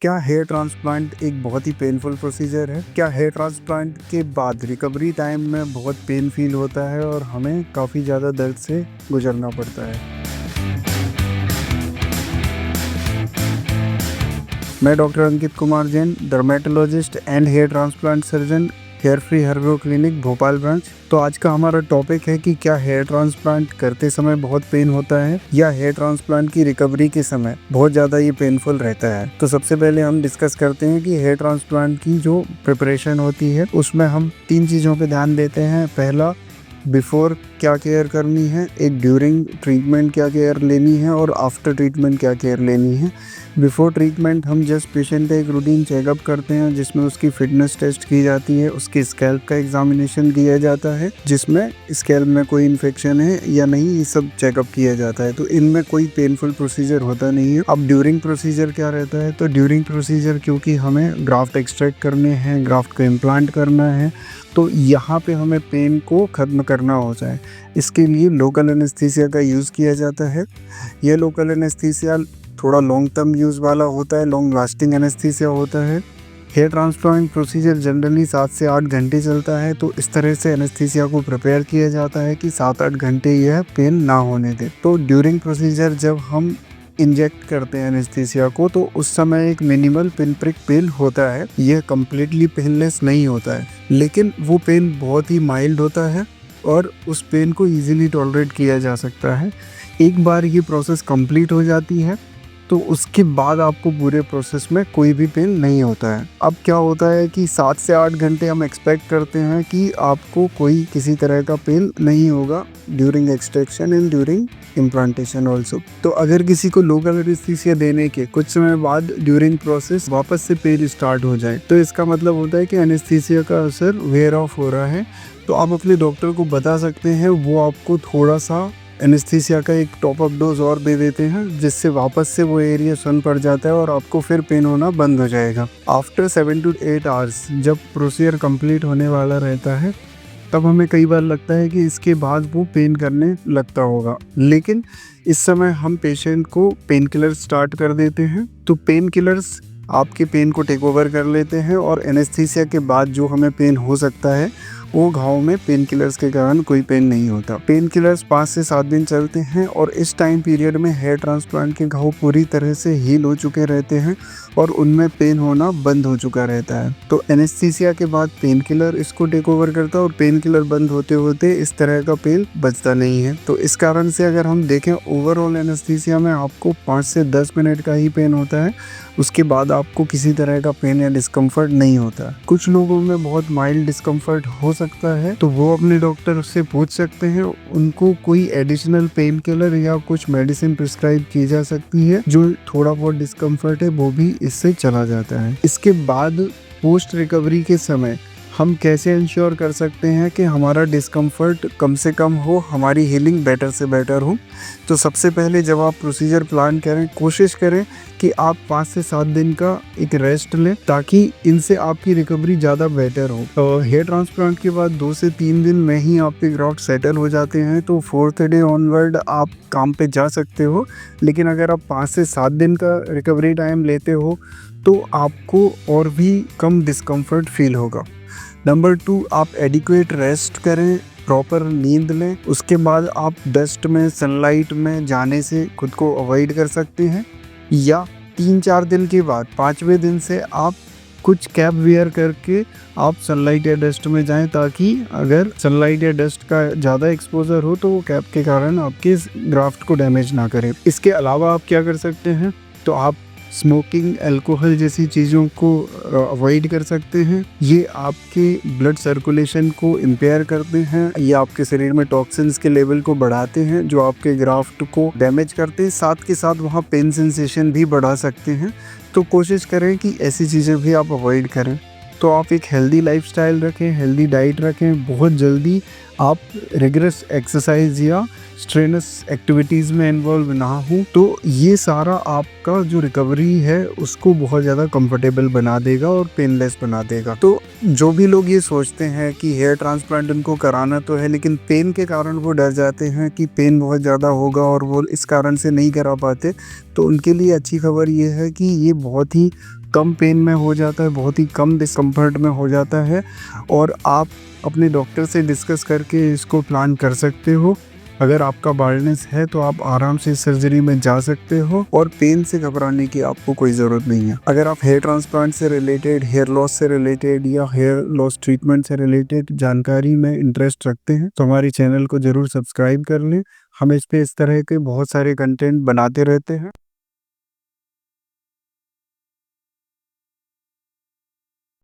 क्या hair transplant एक बहुत ही पेनफुल प्रोसीजर है? क्या हेयर ट्रांसप्लांट के बाद रिकवरी टाइम में बहुत पेन फील होता है और हमें काफ़ी ज़्यादा दर्द से गुजरना पड़ता है? मैं doctor Ankit Kumar Jain, dermatologist and hair transplant surgeon, hair free herbo clinic Bhopal branch. तो आज का हमारा टॉपिक है कि क्या हेयर ट्रांसप्लांट करते समय बहुत पेन होता है या हेयर ट्रांसप्लांट की रिकवरी के समय बहुत ज़्यादा ये पेनफुल रहता है। तो सबसे पहले हम डिस्कस करते हैं कि हेयर ट्रांसप्लांट की जो प्रिपरेशन होती है उसमें हम 3 चीज़ों पे ध्यान देते हैं। पहला, बिफोर क्या केयर करनी है, एक ड्यूरिंग ट्रीटमेंट क्या केयर लेनी है और आफ्टर ट्रीटमेंट क्या केयर लेनी है। बिफोर ट्रीटमेंट हम जस्ट पेशेंट का एक रूटीन चेकअप करते हैं जिसमें उसकी फिटनेस टेस्ट की जाती है, उसकी स्कैल्प का एग्जामिनेशन किया जाता है जिसमें स्कैल्प में कोई इन्फेक्शन है या नहीं, ये सब चेकअप किया जाता है। तो इनमें कोई पेनफुल प्रोसीजर होता नहीं है। अब ड्यूरिंग प्रोसीजर क्या रहता है, तो ड्यूरिंग प्रोसीजर क्योंकि हमें ग्राफ्ट एक्सट्रैक्ट करने हैं, ग्राफ्ट को इम्प्लांट करना है, तो यहाँ पे हमें पेन को ख़त्म करना होता है। इसके लिए लोकल एनेस्थीसिया का यूज़ किया जाता है। यह लोकल एनेस्थीसिया थोड़ा लॉन्ग टर्म यूज़ वाला होता है, लॉन्ग लास्टिंग एनेस्थीसिया होता है। हेयर ट्रांसप्लांट प्रोसीजर जनरली 7 से 8 घंटे चलता है, तो इस तरह से एनेस्थीसिया को प्रिपेयर किया जाता है कि 7-8 घंटे यह पेन ना होने दे। तो ड्यूरिंग प्रोसीजर जब हम इंजेक्ट करते हैं एनेस्थीसिया को, तो उस समय एक मिनिमल पिन प्रिक पेन होता है। यह कम्प्लीटली पेनलेस नहीं होता है, लेकिन वो पेन बहुत ही माइल्ड होता है और उस पेन को इजीली टॉलरेट किया जा सकता है। एक बार ये प्रोसेस कंप्लीट हो जाती है तो उसके बाद आपको पूरे प्रोसेस में कोई भी पेन नहीं होता है। अब क्या होता है कि 7 से 8 घंटे हम एक्सपेक्ट करते हैं कि आपको कोई किसी तरह का पेन नहीं होगा during extraction and during implantation also. तो अगर किसी को लोकल एनेस्थीसिया देने के कुछ समय बाद ड्यूरिंग प्रोसेस वापस से पेन स्टार्ट हो जाए, तो इसका मतलब होता है कि एनेस्थीसिया का असर वेयर ऑफ हो रहा है। तो आप अपने डॉक्टर को बता सकते हैं, वो आपको थोड़ा सा एनेस्थीसिया का एक टॉप अप डोज और दे देते हैं जिससे वापस से वो एरिया सुन पड़ जाता है और आपको फिर पेन होना बंद हो जाएगा। आफ्टर 7 to 8 आवर्स जब प्रोसीजर कंप्लीट होने वाला रहता है, तब हमें कई बार लगता है कि इसके बाद वो पेन करने लगता होगा, लेकिन इस समय हम पेशेंट को पेन किलर स्टार्ट कर देते हैं। तो पेन किलर्स आपके पेन को टेक ओवर कर लेते हैं और एनेस्थीसिया के बाद जो हमें पेन हो सकता है वो घाव में पेन किलर्स के कारण कोई पेन नहीं होता। पेन किलर्स 5 से 7 दिन चलते हैं और इस टाइम पीरियड में हेयर ट्रांसप्लांट के घाव पूरी तरह से हील हो चुके रहते हैं और उनमें पेन होना बंद हो चुका रहता है। तो एनेस्थीसिया के बाद पेन किलर इसको टेक ओवर करता है और पेन किलर बंद होते होते इस तरह का पेन बचता नहीं है। तो इस कारण से अगर हम देखें, ओवरऑल एनेस्थीसिया में आपको 5 से 10 मिनट का ही पेन होता है, उसके बाद आपको किसी तरह का पेन या डिस्कम्फर्ट नहीं होता। कुछ लोगों में बहुत माइल्ड डिस्कम्फर्ट हो सकता है, तो वो अपने डॉक्टर से पूछ सकते हैं, उनको कोई एडिशनल पेन किलर या कुछ मेडिसिन प्रिस्क्राइब की जा सकती है, जो थोड़ा बहुत डिस्कम्फर्ट है वो भी इससे चला जाता है। इसके बाद पोस्ट रिकवरी के समय हम कैसे इंश्योर कर सकते हैं कि हमारा डिस्कम्फर्ट कम से कम हो, हमारी हीलिंग बेटर से बेटर हो। तो सबसे पहले जब आप प्रोसीजर प्लान करें, कोशिश करें कि आप 5 से 7 दिन का एक रेस्ट लें, ताकि इनसे आपकी रिकवरी ज़्यादा बेटर हो। तो हेयर ट्रांसप्लांट के बाद 2 से 3 दिन में ही आपके ग्राफ्ट सेटल हो जाते हैं, तो 4th डे ऑनवर्ड आप काम पे जा सकते हो। लेकिन अगर आप 5 से 7 दिन का रिकवरी टाइम लेते हो तो आपको और भी कम डिस्कम्फर्ट फील होगा। नंबर 2, आप एडिक्वेट रेस्ट करें, प्रॉपर नींद लें। उसके बाद आप डस्ट में, सनलाइट में जाने से खुद को अवॉइड कर सकते हैं, या 3-4 दिन के बाद 5वें दिन से आप कुछ कैप वेयर करके आप सनलाइट या डस्ट में जाएं, ताकि अगर सनलाइट या डस्ट का ज़्यादा एक्सपोजर हो तो वो कैप के कारण आपके ग्राफ्ट को डैमेज ना करे। इसके अलावा आप क्या कर सकते हैं, तो आप स्मोकिंग, अल्कोहल जैसी चीज़ों को अवॉइड कर सकते हैं। ये आपके ब्लड सर्कुलेशन को इम्पेयर करते हैं, ये आपके शरीर में टॉक्सिन्स के लेवल को बढ़ाते हैं जो आपके ग्राफ्ट को डैमेज करते हैं, साथ के साथ वहाँ पेन सेंसेशन भी बढ़ा सकते हैं। तो कोशिश करें कि ऐसी चीज़ें भी आप अवॉइड करें। तो आप एक हेल्दी लाइफस्टाइल रखें, हेल्दी डाइट रखें, बहुत जल्दी आप रिगरस एक्सरसाइज या स्ट्रेनस एक्टिविटीज़ में इन्वॉल्व ना हो। तो ये सारा आपका जो रिकवरी है उसको बहुत ज़्यादा कंफर्टेबल बना देगा और पेनलेस बना देगा। तो जो भी लोग ये सोचते हैं कि हेयर ट्रांसप्लांट उनको कराना तो है, लेकिन पेन के कारण वो डर जाते हैं कि पेन बहुत ज़्यादा होगा और वो इस कारण से नहीं करा पाते, तो उनके लिए अच्छी खबर ये है कि ये बहुत ही कम पेन में हो जाता है, बहुत ही कम डिस्कम्फर्ट में हो जाता है और आप अपने डॉक्टर से डिस्कस करके इसको प्लान कर सकते हो। अगर आपका बाल्डनेस है तो आप आराम से सर्जरी में जा सकते हो और पेन से घबराने की आपको कोई ज़रूरत नहीं है। अगर आप हेयर ट्रांसप्लांट से रिलेटेड, हेयर लॉस से रिलेटेड या हेयर लॉस ट्रीटमेंट से रिलेटेड जानकारी में इंटरेस्ट रखते हैं तो हमारी चैनल को ज़रूर सब्सक्राइब कर लें। हम इस पे इस तरह के बहुत सारे कंटेंट बनाते रहते हैं।